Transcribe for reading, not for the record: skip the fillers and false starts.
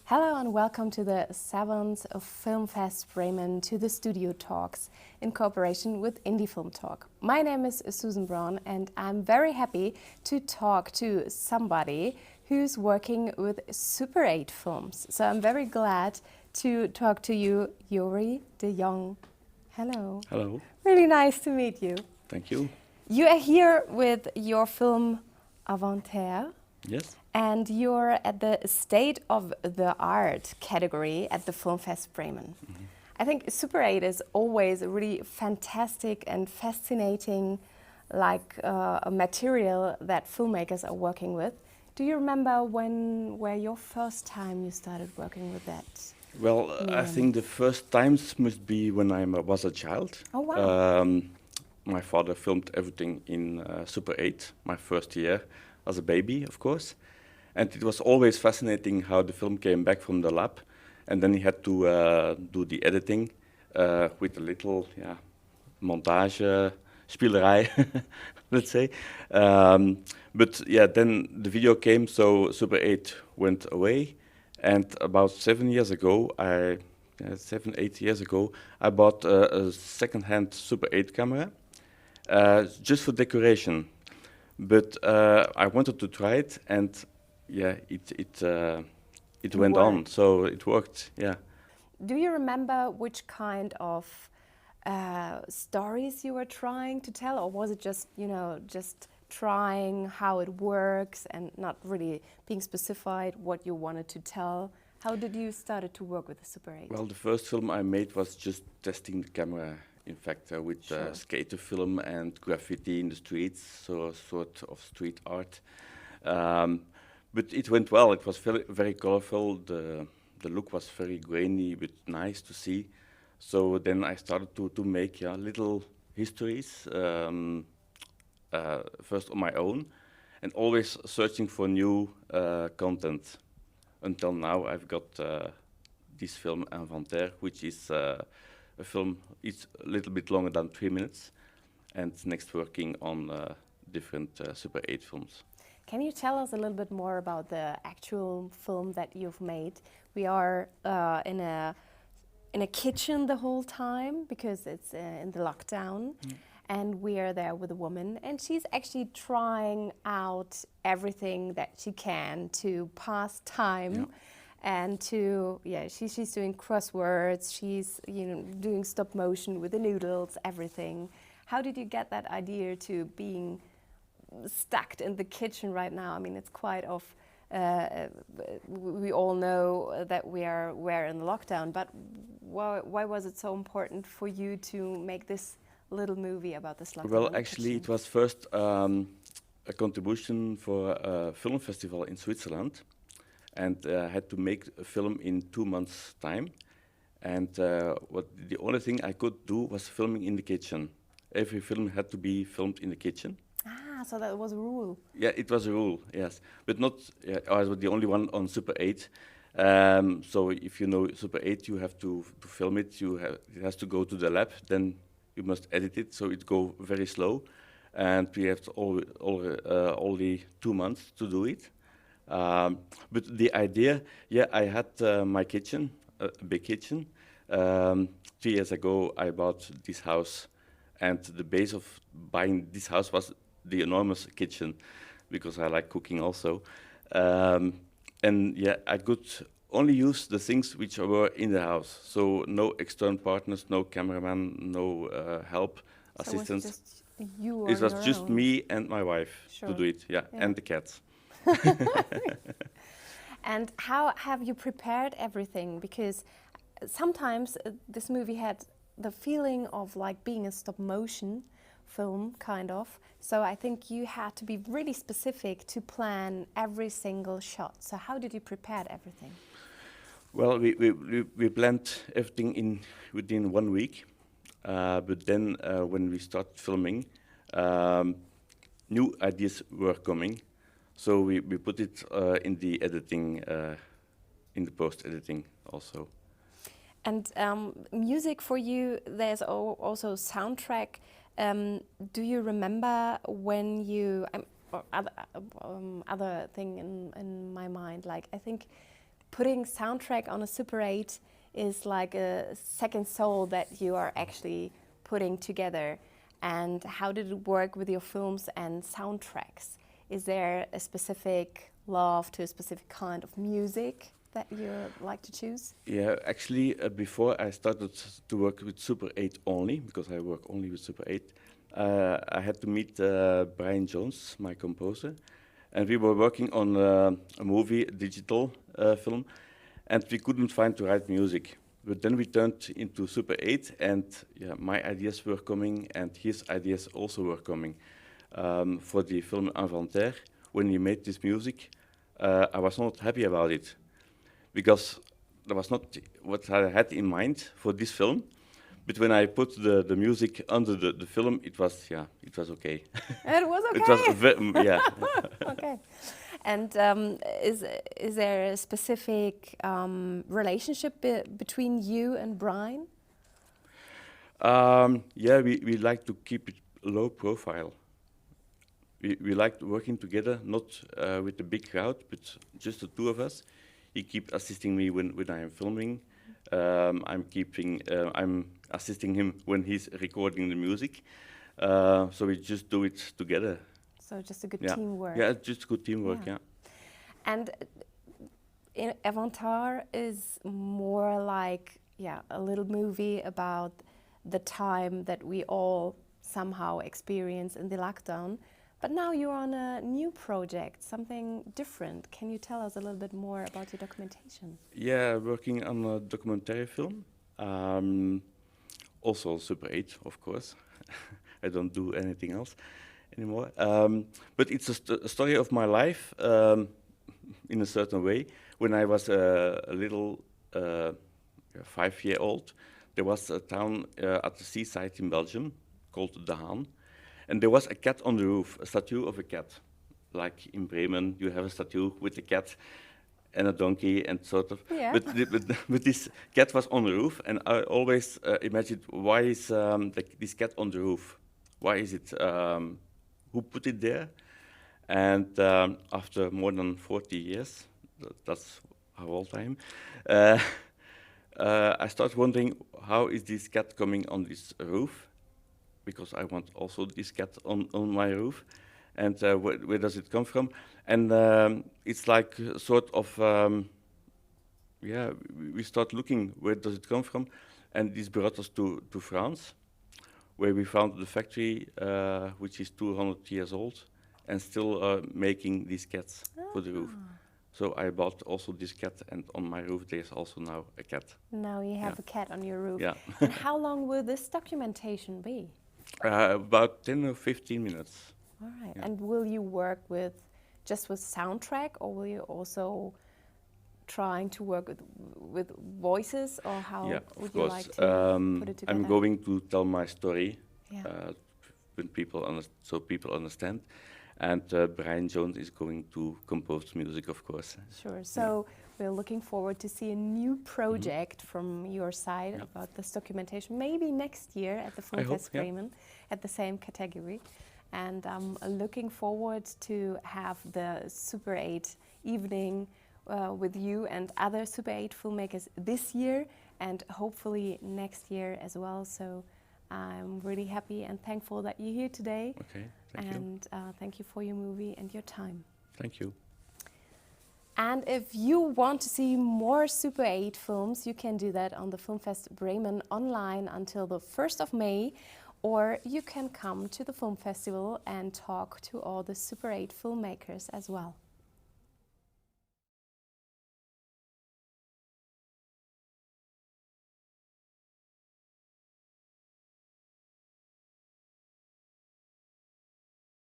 Hello and welcome to the 7th of Filmfest Bremen to the Studio Talks in cooperation with Indie Film Talk. My name is Susan Braun and I'm very happy to talk to somebody who's working with Super 8 films. So I'm very glad to talk to you, Yuri de Jong. Hello. Hello. Really nice to meet you. Thank you. You are here with your film INVENTAIRE. Yes. And you're at the State of the Art category at the Filmfest Bremen. Mm-hmm. I think Super 8 is always a really fantastic and fascinating a material that filmmakers are working with. Do you remember where your first time you started working with that? Well, I think the first times must be when I was a child. Oh, wow. My father filmed everything in Super 8, my first year as a baby, of course. And it was always fascinating how the film came back from the lab, and then he had to do the editing with a little montage, spielerij, let's say. But yeah, then the video came, so Super 8 went away. And about 7 years ago, 8 years ago, I bought a second-hand Super 8 camera just for decoration. But I wanted to try it, and yeah, it went on, so it worked. Yeah. Do you remember which kind of stories you were trying to tell, or was it just just trying how it works and not really being specified what you wanted to tell? How did you started to work with the Super 8? Well, the first film I made was just testing the camera. In fact, with skater film and graffiti in the streets, so a sort of street art. But it went well. It was very, very colorful. The look was very grainy, but nice to see. So then I started to make little histories, first on my own, and always searching for new content. Until now, I've got this film INVENTAIRE, which is a film. It's a little bit longer than 3 minutes, and next working on different Super 8 films. Can you tell us a little bit more about the actual film that you've made? We are in a kitchen the whole time because it's in the lockdown, and we are there with a woman, and she's actually trying out everything that she can to pass time. Yeah. And she's doing crosswords, she's doing stop motion with the noodles, everything. How did you get that idea to being stuck in the kitchen right now? I mean, it's quite we all know that we're in lockdown, but why was it so important for you to make this little movie about this lockdown? Well, actually, it was first a contribution for a film festival in Switzerland. And I had to make a film in 2 months' time. And the only thing I could do was filming in the kitchen. Every film had to be filmed in the kitchen. Ah, so that was a rule. Yeah, it was a rule, yes. But not, I was the only one on Super 8. So if you know Super 8, you have to film it. It has to go to the lab, then you must edit it, so it goes very slow. And we have only 2 months to do it. But the idea, I had my kitchen, a big kitchen. 3 years ago, I bought this house, and the base of buying this house was the enormous kitchen, because I like cooking also. And I could only use the things which were in the house. So no external partners, no cameraman, no help, assistants. It was just you It was just own. me and my wife to do it, and the cats. And how have you prepared everything? Because sometimes this movie had the feeling of like being a stop motion film, kind of. So I think you had to be really specific to plan every single shot. So how did you prepare everything? Well, we planned everything within 1 week. But then when we started filming, new ideas were coming. So we put it in the editing, in the post-editing also. And music for you, there's also soundtrack. Do you remember when you, other thing in my mind, like I think putting soundtrack on a Super 8 is like a second soul that you are actually putting together. And how did it work with your films and soundtracks? Is there a specific love to a specific kind of music that you like to choose? Yeah, actually, before I started to work with Super 8 only, because I work only with Super 8, I had to meet Brian Jones, my composer, and we were working on a movie, a digital film, and we couldn't find the right music. But then we turned into Super 8, and yeah, my ideas were coming, and his ideas also were coming. For the film INVENTAIRE, when he made this music, I was not happy about it, because that was not what I had in mind for this film. But when I put the music under the film, it was okay. It was okay. It was yeah. Okay. And is there a specific relationship between you and Brian? Yeah, we like to keep it low profile. We like working together, not with the big crowd, but just the two of us. He keeps assisting me when I am filming. I'm assisting him when he's recording the music. So we just do it together. So just a good teamwork. Yeah, just good teamwork. Yeah. And INVENTAIRE is more like a little movie about the time that we all somehow experience in the lockdown. But now you're on a new project, something different. Can you tell us a little bit more about your documentation? Yeah, working on a documentary film. Also Super 8, of course. I don't do anything else anymore. But it's a story of my life in a certain way. When I was a little 5-year-old, there was a town at the seaside in Belgium called De Haan. And there was a cat on the roof, a statue of a cat. Like in Bremen, you have a statue with a cat and a donkey and sort of. Yeah. But this cat was on the roof, and I always imagined, why is this cat on the roof? Why is it? Who put it there? And after more than 40 years, that's how old I am, I started wondering, how is this cat coming on this roof? Because I want also this cat on my roof. And where does it come from? And it's like sort of, we start looking, where does it come from? And this brought us to France, where we found the factory, which is 200 years old, and still making these cats for the roof. So I bought also this cat, and on my roof there's also now a cat. Now you have a cat on your roof. Yeah. And how long will this documentation be? About 10 or 15 minutes. All right. Yeah. And will you work just with soundtrack, or will you also trying to work with voices, or how would you like to put it together? I'm going to tell my story Yeah. when so people understand. And Brian Jones is going to compose music, of course. Sure. So we're looking forward to see a new project from your side about this documentation, maybe next year at the Filmfest Bremen, at the same category. And I'm looking forward to have the Super 8 evening with you and other Super 8 filmmakers this year, and hopefully next year as well. So I'm really happy and thankful that you're here today. Okay, thank you. And thank you for your movie and your time. Thank you. And if you want to see more Super 8 films, you can do that on the Filmfest Bremen online until the 1st of May, or you can come to the film festival and talk to all the Super 8 filmmakers as well.